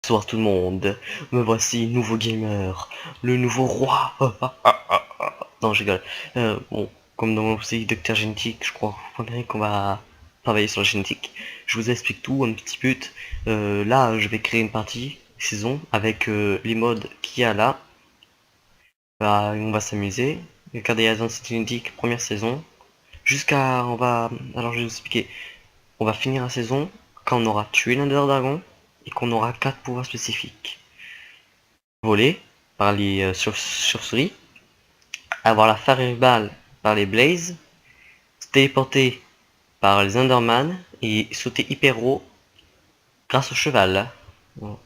Bonsoir tout le monde, me voici nouveau gamer, le nouveau roi. Non, je rigole. Bon, comme dans mon série Docteur Génétique, je crois que vous comprenez qu'on va travailler sur la génétique. Je vous explique tout un petit peu. Là, je vais créer une partie saison avec les modes qu'il y a là. Bah, on va s'amuser. Regardez Advanced Génétique, première saison. Alors je vais vous expliquer. On va finir la saison quand on aura tué l'Under Dragon et qu'on aura 4 pouvoirs spécifiques. Voler par les chauves-souris, avoir la Fireball par les Blaze, se téléporter par les Enderman et sauter hyper haut grâce au cheval. Bon,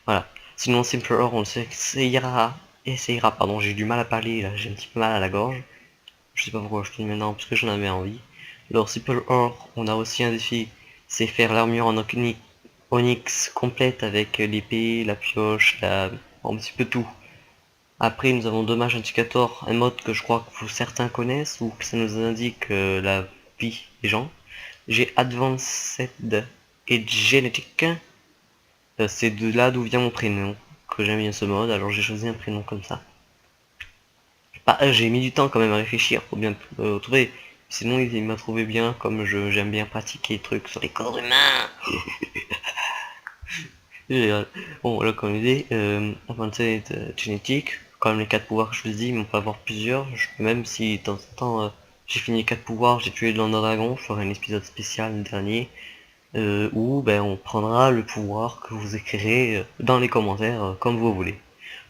voilà. Sinon Simple Or on essayera, pardon, j'ai du mal à parler là, j'ai un petit peu mal à la gorge. Je sais pas pourquoi je tourne maintenant parce que j'en avais envie. Alors Simple Or, on a aussi un défi, c'est faire l'armure en onyx complète avec l'épée, la pioche, un petit peu tout. Après, nous avons Dommage Indicator, un mode que je crois que certains connaissent ou que ça nous indique la vie des gens. J'ai Advanced et Genetic. C'est de là d'où vient mon prénom, que j'aime bien ce mode, alors j'ai choisi un prénom comme ça. J'ai mis du temps quand même à réfléchir pour bien trouver. Sinon, il m'a trouvé bien, comme j'aime bien pratiquer les trucs sur les corps humains. Bon, là, comme idée, Advanced Genetic, comme les 4 pouvoirs que je vous dis, mais on peut avoir plusieurs. Même si de temps en temps j'ai fini les 4 pouvoirs, j'ai tué l'Under Dragon, je ferai un épisode spécial, le dernier, où ben, on prendra le pouvoir que vous écrirez dans les commentaires comme vous voulez.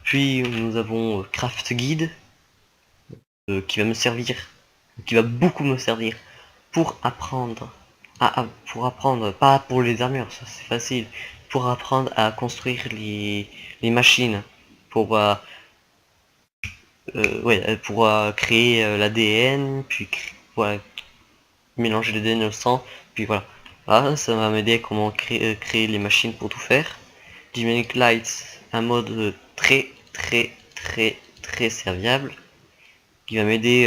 Puis nous avons Craft Guide, qui va me servir, qui va beaucoup me servir pour apprendre, pour apprendre, pas pour les armures, ça c'est facile, pour apprendre à construire les machines, pour pour créer l'ADN, puis voilà, mélanger l'ADN au sang, puis voilà. Voilà, ça va m'aider à comment créer les machines pour tout faire. Dynamic Lights, un mode très serviable, qui va m'aider,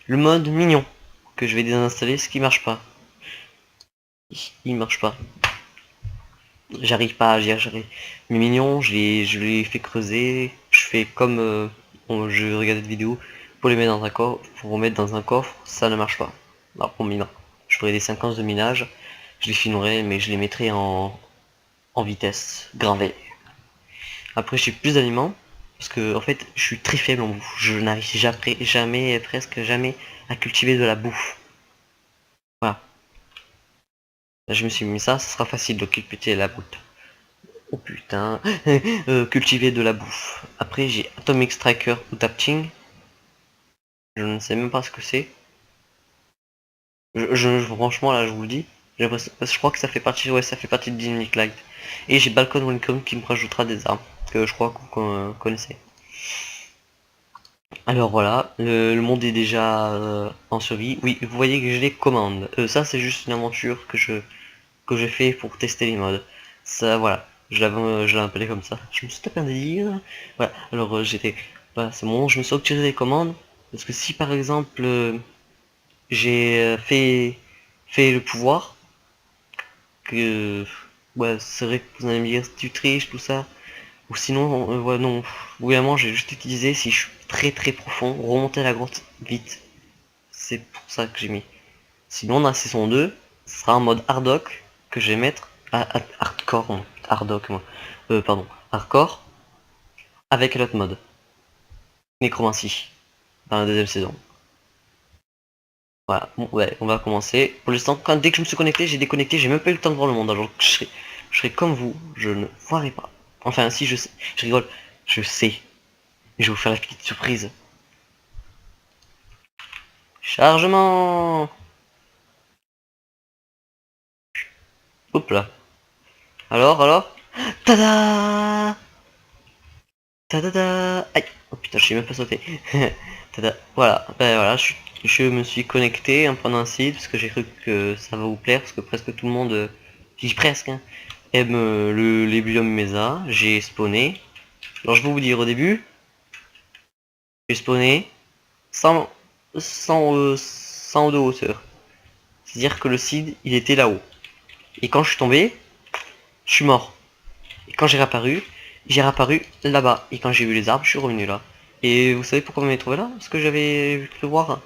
Le mode mignon, que je vais désinstaller, ce qui marche pas. Il marche pas. J'arrive pas à gérer. Mais mignon, je l'ai fait creuser. Je fais comme je regardais de vidéos pour les mettre dans un coffre, pour remettre dans un coffre, ça ne marche pas. Alors pour miner, je ferai des séquences de minage, je les filmerai, mais je les mettrai en vitesse, gravé. Après j'ai plus d'aliments, parce que en fait je suis très faible en bouffe. Je n'arrive jamais, presque jamais, à cultiver de la bouffe. Voilà. Là, je me suis mis ça sera facile de cultiver la bouffe. Oh putain, cultiver de la bouffe. Après j'ai Atomic Striker ou Tapching. Je ne sais même pas ce que c'est. Franchement là je vous le dis. Je crois que ça fait partie, ouais, ça fait partie de Dynamic Light. Et j'ai Balcon Welcome qui me rajoutera des armes que je crois que vous connaissez. Alors voilà, le monde est déjà en survie. Oui, vous voyez que j'ai les commandes. Ça c'est juste une aventure que je fais pour tester les modes. Ça voilà, je l'ai appelé comme ça. Je me suis tapé un délire. Voilà, alors voilà, c'est bon, je me suis retiré des commandes. Parce que si par exemple j'ai fait le pouvoir, que ouais, c'est vrai que vous allez me dire si tu triches, tout ça. Ou sinon, ouais, non, vraiment j'ai juste utilisé si je suis très profond, remonter la grotte vite. C'est pour ça que j'ai mis. Sinon, dans la saison 2, ce sera en mode hardock que je vais mettre hardcore, hardock, moi. Pardon, hardcore avec l'autre mode, nécromancie, dans la deuxième saison. Voilà, bon, ouais, on va commencer. Pour l'instant, dès que je me suis connecté, j'ai déconnecté, j'ai même pas eu le temps de voir le monde. Alors je serai comme vous, je ne voirai pas. Enfin, si je sais, je rigole, je sais. Je vais vous faire la petite surprise. Chargement. Hop là. Alors tada tada. Aïe. Oh putain, je sais même pas sauter. Tada. Voilà, ben voilà, je me suis connecté en prenant un site parce que j'ai cru que ça va vous plaire parce que presque tout le monde, je dis presque, hein, aime les biomes Mesa. J'ai spawné. Alors je vais vous dire au début, j'ai spawné 100 de hauteur. C'est-à-dire que le seed, il était là-haut. Et quand je suis tombé, je suis mort. Et quand j'ai réapparu là-bas. Et quand j'ai vu les arbres, je suis revenu là. Et vous savez pourquoi on m'avait trouvé là? Parce que j'avais pu voir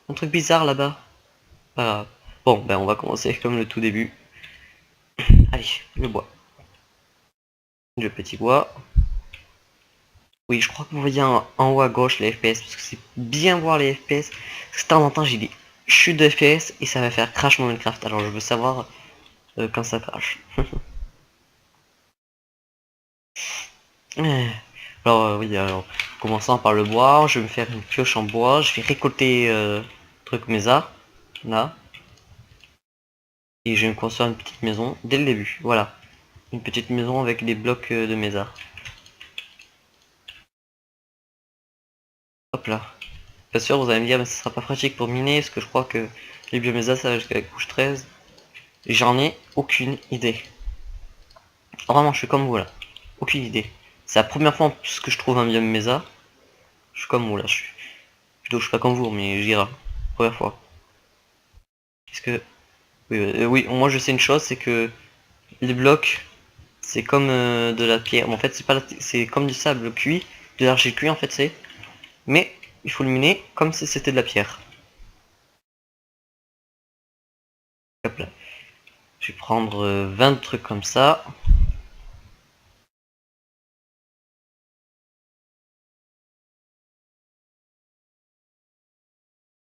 un truc bizarre là-bas. Voilà. Bon, ben on va commencer comme le tout début. Allez, le bois. Le petit bois. Oui, je crois que vous voyez en haut à gauche les FPS, parce que c'est bien voir les FPS. Parce que de temps en temps, j'ai des chutes de FPS et ça va faire crash mon Minecraft. Alors je veux savoir quand ça crash. Alors oui, alors commençant par le bois, je vais me faire une pioche en bois, je vais récolter truc mes là, et je vais me construire une petite maison dès le début. Voilà, une petite maison avec des blocs de mes. Hop là. Bien sûr, vous allez me dire, mais ce sera pas pratique pour miner, parce que je crois que les biomésas ça va jusqu'à la couche 13. J'en ai aucune idée. Vraiment, je suis comme vous là. Aucune idée. C'est la première fois en plus que je trouve un biome mésa. Je suis comme vous là. Je suis pas comme vous, mais j'irai. Première fois. Est-ce que. Oui, oui, moi je sais une chose, c'est que les blocs, c'est comme de la pierre. Bon, en fait, c'est pas c'est comme du sable cuit, de l'argile cuit en fait, c'est. Mais il faut le miner comme si c'était de la pierre. Hop là. Je vais prendre 20 trucs comme ça.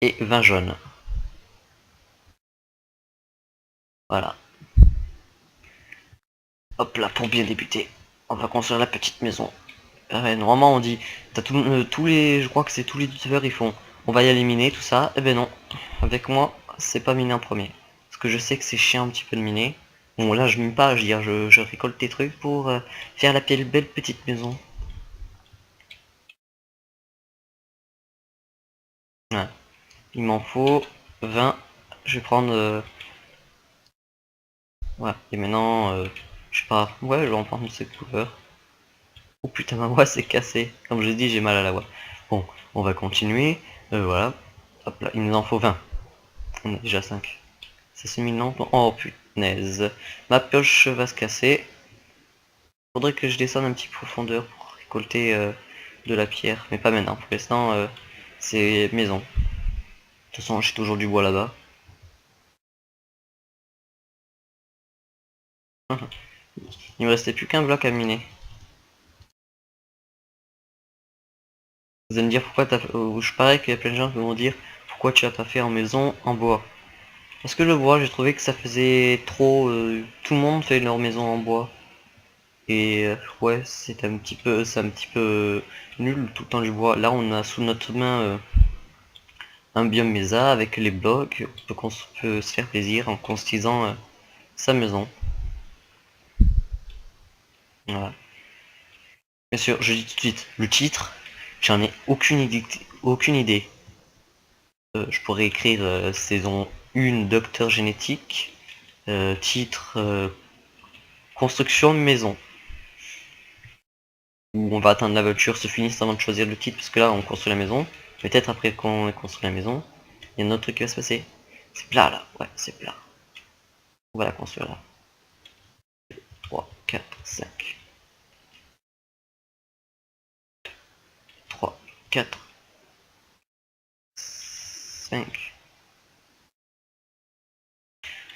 Et 20 jaunes. Voilà. Hop là, pour bien débuter. On va construire la petite maison. Ouais, normalement on dit, t'as tous les, je crois que c'est tous les youtubeurs ils font, on va y aller miner tout ça. Eh ben non, avec moi c'est pas miner en premier, parce que je sais que c'est chiant un petit peu de miner. Bon là je mine pas, je veux dire je récolte des trucs pour faire la belle petite maison. Ouais. Il m'en faut 20. Je vais prendre ouais. Et maintenant je sais pas, ouais je vais en prendre cette couleur. Oh putain ma voix s'est cassée. Comme je dis j'ai mal à la voix. Bon, on va continuer. Voilà. Hop là, il nous en faut 20. On est déjà 5. Ça s'est mis longtemps. Oh punaise. Ma pioche va se casser. Faudrait que je descende un petit peu profondeur pour récolter de la pierre. Mais pas maintenant. Pour l'instant, c'est maison. De toute façon, j'ai toujours du bois là-bas. Il me restait plus qu'un bloc à miner. Vous allez me dire pourquoi t'as fait. Je parie qu'il y a plein de gens qui vont dire pourquoi tu as pas fait en maison en bois. Parce que le bois, j'ai trouvé que ça faisait trop. Tout le monde fait leur maison en bois. Et ouais, c'est un petit peu nul tout le temps du bois. Là, on a sous notre main un biome mesa avec les blocs. On peut se faire plaisir en construisant sa maison. Voilà. Bien sûr, je dis tout de suite, le titre, j'en ai aucune idée. Aucune idée. Je pourrais écrire saison 1 Docteur Génétique, titre Construction de maison. Où on va attendre la voiture se finisse avant de choisir le titre, parce que là on construit la maison. Peut-être après qu'on ait construit la maison, il y a un autre truc qui va se passer. C'est plat là, ouais, c'est plat. On va la construire là. 3, 4, 5. 3, 4, 5.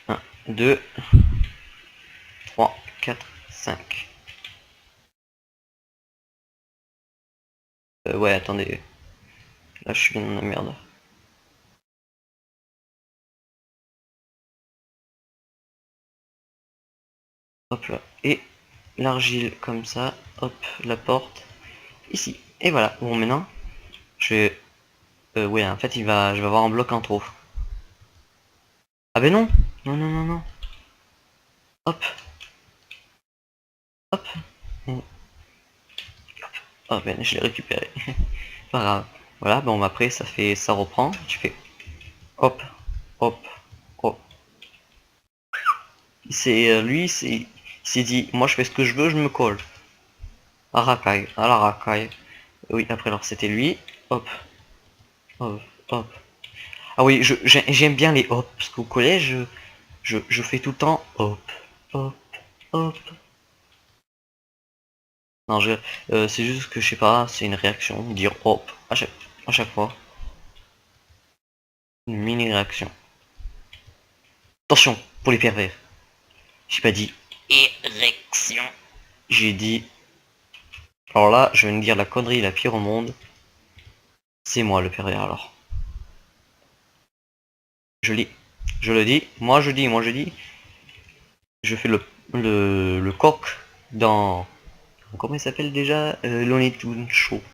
1, 2, 3, 4, 5. Ouais, attendez. Là, je suis dans la merde. Hop là. Et l'argile comme ça. Hop, la porte. Ici. Et voilà. Bon, maintenant, je vais... ouais, en fait, je vais avoir un bloc en trop. Ah ben non. Non, non, non, non. Hop. Hop. Ah ben, je l'ai récupéré. Pas grave. Voilà, bon, après, ça reprend. Tu fais hop, hop, hop. Il s'est dit, moi je fais ce que je veux, je me colle. À racaille, à la racaille. Oui, après, alors c'était lui. Hop, hop, hop. Ah oui, j'aime bien les hop, parce qu'au collège, je fais tout le temps hop, hop, hop. Non, c'est juste que je sais pas, c'est une réaction, dire hop à chaque fois. Une mini réaction. Attention pour les pervers. J'ai pas dit érection. J'ai dit. Alors là, je viens de dire la connerie la pire au monde. C'est moi le pervers alors. Je lis. Je le dis. Moi je dis. Moi je dis. Je fais le coq dans. Comment il s'appelle déjà Looney Tunes Show.